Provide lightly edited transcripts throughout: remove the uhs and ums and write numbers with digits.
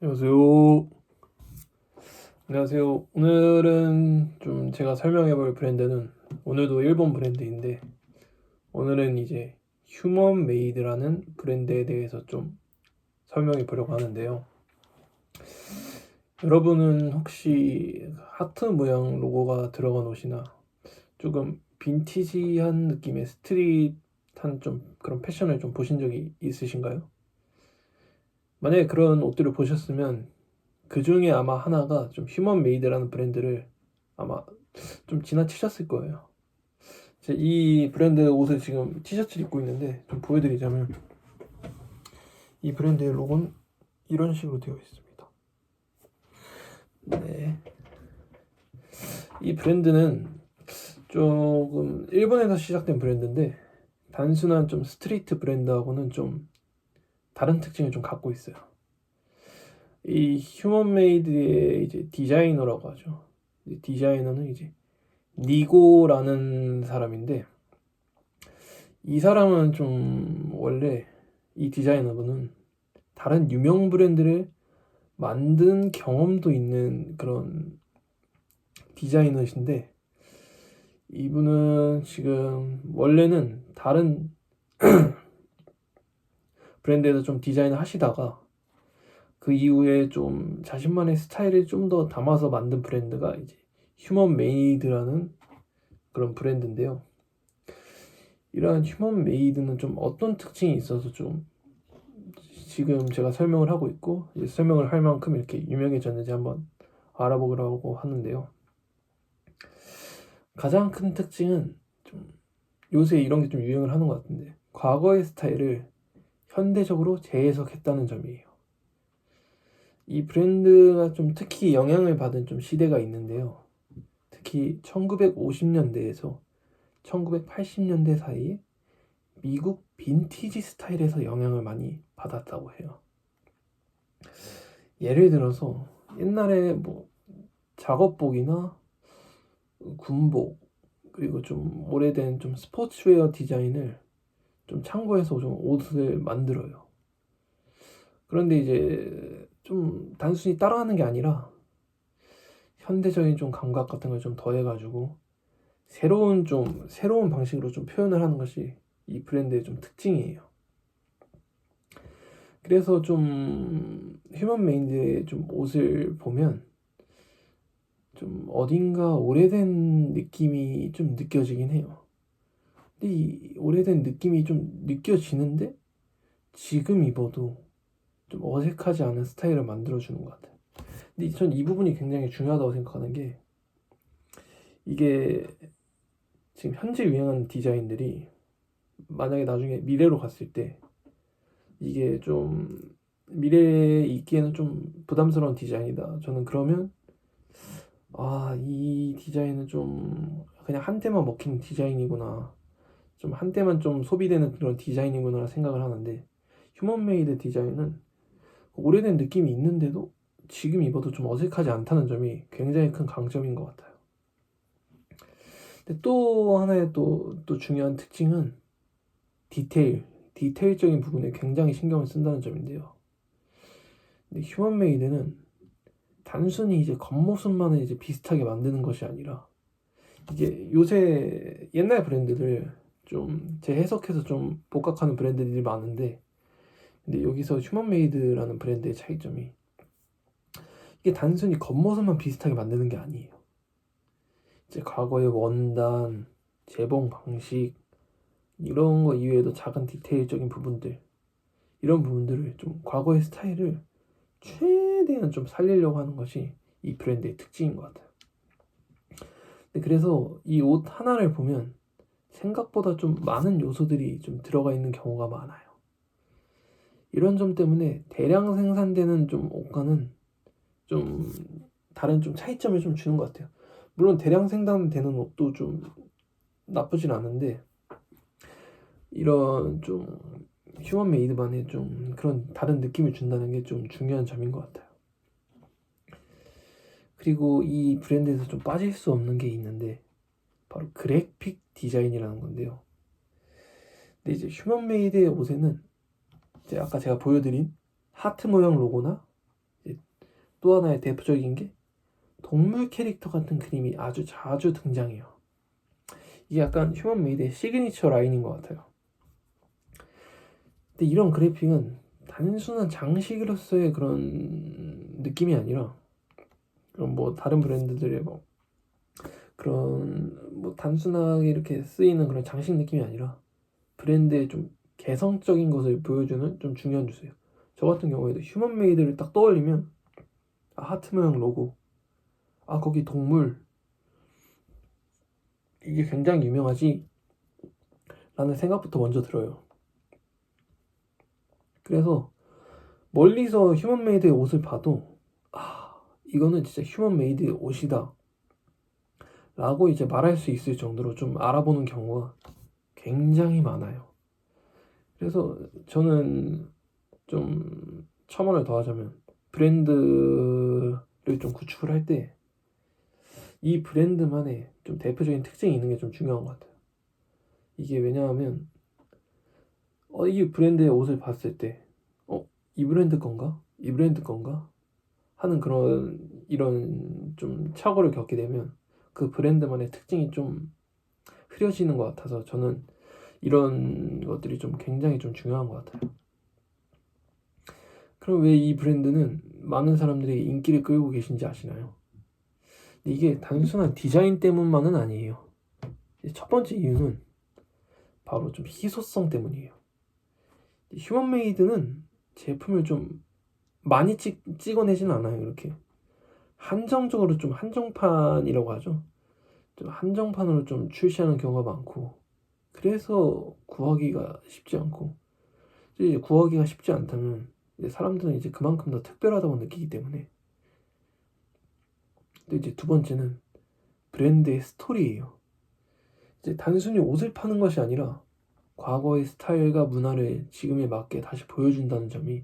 안녕하세요. 안녕하세요. 오늘은 좀 제가 설명해볼 브랜드는 오늘도 일본 브랜드인데 오늘은 이제 휴먼 메이드라는 브랜드에 대해서 좀 설명해 보려고 하는데요. 여러분은 혹시 하트 모양 로고가 들어간 옷이나 조금 빈티지한 느낌의 스트릿한 좀 그런 패션을 좀 보신 적이 있으신가요? 만약에 그런 옷들을 보셨으면 그 중에 아마 하나가 좀 휴먼 메이드라는 브랜드를 아마 좀 지나치셨을 거예요. 이 브랜드 옷을 지금 티셔츠를 입고 있는데 좀 보여드리자면 이 브랜드의 로고는 이런 식으로 되어 있습니다. 네. 이 브랜드는 조금 일본에서 시작된 브랜드인데 단순한 좀 스트리트 브랜드하고는 좀 다른 특징을 좀 갖고 있어요. 이 휴먼 메이드의 이제 디자이너라고 하죠. 디자이너는 이제 니고라는 사람인데 이 사람은 좀 원래 이 디자이너분은 다른 유명 브랜드를 만든 경험도 있는 그런 디자이너신데 이분은 지금 원래는 다른 브랜드에서 좀 디자인을 하시다가 그 이후에 좀 자신만의 스타일을 좀 더 담아서 만든 브랜드가 이제 휴먼 메이드라는 그런 브랜드인데요. 이러한 휴먼 메이드는 좀 어떤 특징이 있어서 좀 지금 제가 설명을 하고 있고 이제 설명을 할 만큼 이렇게 유명해졌는지 한번 알아보려고 하는데요. 가장 큰 특징은 좀 요새 이런 게 좀 유행을 하는 것 같은데 과거의 스타일을 현대적으로 재해석했다는 점이에요. 이 브랜드가 좀 특히 영향을 받은 좀 시대가 있는데요. 특히 1950년대에서 1980년대 사이에 미국 빈티지 스타일에서 영향을 많이 받았다고 해요. 예를 들어서 옛날에 뭐 작업복이나 군복 그리고 좀 오래된 좀 스포츠웨어 디자인을 좀 참고해서 좀 옷을 만들어요. 그런데 이제 좀 단순히 따라하는 게 아니라 현대적인 좀 감각 같은 걸 좀 더해가지고 새로운 방식으로 좀 표현을 하는 것이 이 브랜드의 좀 특징이에요. 그래서 좀 휴먼 메이드의 좀 옷을 보면 좀 어딘가 오래된 느낌이 좀 느껴지긴 해요. 근데 이 오래된 느낌이 좀 느껴지는데 지금 입어도 좀 어색하지 않은 스타일을 만들어주는 것 같아요. 근데 전 이 부분이 굉장히 중요하다고 생각하는 게 이게 지금 현재 유행하는 디자인들이 만약에 나중에 미래로 갔을 때 이게 좀 미래에 있기에는 좀 부담스러운 디자인이다. 저는 그러면 이 디자인은 좀 그냥 한때만 먹히는 디자인이구나. 좀 한때만 좀 소비되는 그런 디자인이구나 생각을 하는데 휴먼 메이드 디자인은 오래된 느낌이 있는데도 지금 입어도 좀 어색하지 않다는 점이 굉장히 큰 강점인 것 같아요. 근데 또 하나의 또 중요한 특징은 디테일적인 부분에 굉장히 신경을 쓴다는 점인데요. 근데 휴먼 메이드는 단순히 이제 겉모습만을 이제 비슷하게 만드는 것이 아니라 이제 요새 옛날 브랜드를 좀 재해석해서 좀 복각하는 브랜드들이 많은데 근데 여기서 휴먼 메이드라는 브랜드의 차이점이 이게 단순히 겉모습만 비슷하게 만드는 게 아니에요. 이제 과거의 원단, 재봉 방식 이런 거 이외에도 작은 디테일적인 부분들 이런 부분들을 좀 과거의 스타일을 최대한 좀 살리려고 하는 것이 이 브랜드의 특징인 것 같아요. 그래서 이 옷 하나를 보면 생각보다 좀 많은 요소들이 좀 들어가 있는 경우가 많아요. 이런 점 때문에 대량 생산되는 좀 옷과는 좀 다른 좀 차이점을 좀 주는 것 같아요. 물론 대량 생산되는 옷도 좀 나쁘진 않은데 이런 좀 휴먼 메이드만의 좀 그런 다른 느낌을 준다는 게 좀 중요한 점인 것 같아요. 그리고 이 브랜드에서 좀 빠질 수 없는 게 있는데 바로 그래픽 디자인이라는 건데요. 근데 이제 휴먼 메이드의 옷에는 이제 아까 제가 보여드린 하트 모양 로고나 또 하나의 대표적인 게 동물 캐릭터 같은 그림이 아주 자주 등장해요. 이게 약간 휴먼 메이드의 시그니처 라인인 것 같아요. 근데 이런 그래픽은 단순한 장식으로서의 그런 느낌이 아니라 그런 뭐 다른 브랜드들의 뭐 그런 뭐 단순하게 이렇게 쓰이는 그런 장식 느낌이 아니라 브랜드의 좀 개성적인 것을 보여주는 좀 중요한 주제예요. 저 같은 경우에도 휴먼 메이드를 딱 떠올리면 하트 모양 로고, 거기 동물, 이게 굉장히 유명하지 라는 생각부터 먼저 들어요. 그래서 멀리서 휴먼 메이드의 옷을 봐도 이거는 진짜 휴먼 메이드의 옷이다 라고 이제 말할 수 있을 정도로 좀 알아보는 경우가 굉장히 많아요. 그래서 저는 좀 첨언을 더하자면 브랜드를 좀 구축을 할 때 이 브랜드만의 좀 대표적인 특징이 있는 게 좀 중요한 것 같아요. 이게 왜냐하면 이 브랜드의 옷을 봤을 때 이 브랜드 건가? 이 브랜드 건가? 하는 그런 이런 좀 착오를 겪게 되면 그 브랜드만의 특징이 좀 흐려지는 것 같아서 저는 이런 것들이 좀 굉장히 좀 중요한 것 같아요. 그럼 왜 이 브랜드는 많은 사람들이 인기를 끌고 계신지 아시나요? 이게 단순한 디자인 때문만은 아니에요. 첫 번째 이유는 바로 좀 희소성 때문이에요. 휴먼 메이드는 제품을 좀 많이 찍어내진 않아요. 이렇게 한정적으로 좀 한정판이라고 하죠. 좀 한정판으로 좀 출시하는 경우가 많고, 그래서 구하기가 쉽지 않고, 이제 구하기가 쉽지 않다면 이제 사람들은 이제 그만큼 더 특별하다고 느끼기 때문에. 근데 이제 두 번째는 브랜드의 스토리예요. 이제 단순히 옷을 파는 것이 아니라 과거의 스타일과 문화를 지금에 맞게 다시 보여준다는 점이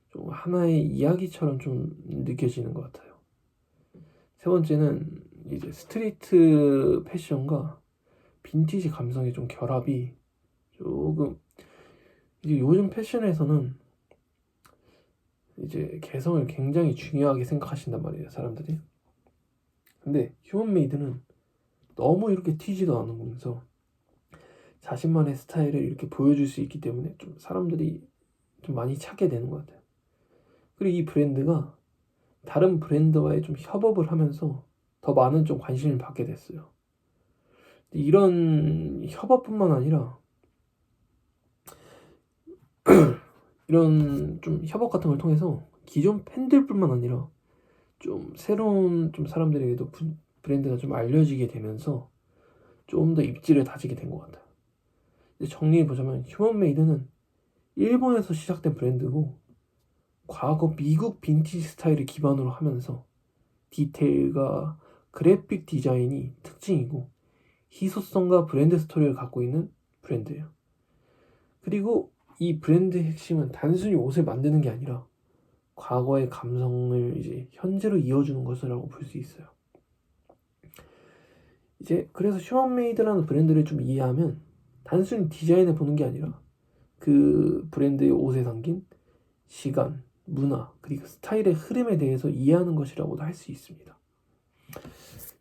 좀 하나의 이야기처럼 좀 느껴지는 것 같아요. 세 번째는 이제 스트리트 패션과 빈티지 감성의 좀 결합이 조금, 이제 요즘 패션에서는 이제 개성을 굉장히 중요하게 생각하신단 말이에요, 사람들이. 근데 휴먼 메이드는 너무 이렇게 튀지도 않으면서 자신만의 스타일을 이렇게 보여줄 수 있기 때문에 좀 사람들이 좀 많이 찾게 되는 것 같아요. 그리고 이 브랜드가 다른 브랜드와의 좀 협업을 하면서 더 많은 좀 관심을 받게 됐어요. 이런 협업뿐만 아니라 이런 좀 협업 같은 걸 통해서 기존 팬들뿐만 아니라 좀 새로운 좀 사람들에게도 브랜드가 좀 알려지게 되면서 좀 더 입지를 다지게 된 것 같아요. 정리해 보자면 휴먼 메이드는 일본에서 시작된 브랜드고 과거 미국 빈티지 스타일을 기반으로 하면서 디테일과 그래픽 디자인이 특징이고 희소성과 브랜드 스토리를 갖고 있는 브랜드예요. 그리고 이 브랜드의 핵심은 단순히 옷을 만드는 게 아니라 과거의 감성을 이제 현재로 이어주는 것이라고 볼 수 있어요. 이제 그래서 휴먼메이드라는 브랜드를 좀 이해하면 단순히 디자인을 보는 게 아니라 그 브랜드의 옷에 담긴 시간, 문화, 그리고 스타일의 흐름에 대해서 이해하는 것이라고도 할 수 있습니다.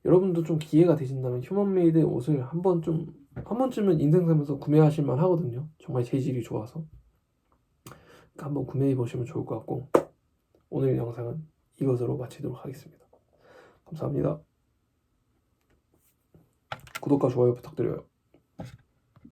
여러분도 좀 기회가 되신다면 휴먼메이드의 옷을 한 번쯤은 인생 살면서 구매하실 만 하거든요. 정말 재질이 좋아서. 그러니까 한번 구매해 보시면 좋을 것 같고, 오늘 영상은 이것으로 마치도록 하겠습니다. 감사합니다. 구독과 좋아요 부탁드려요.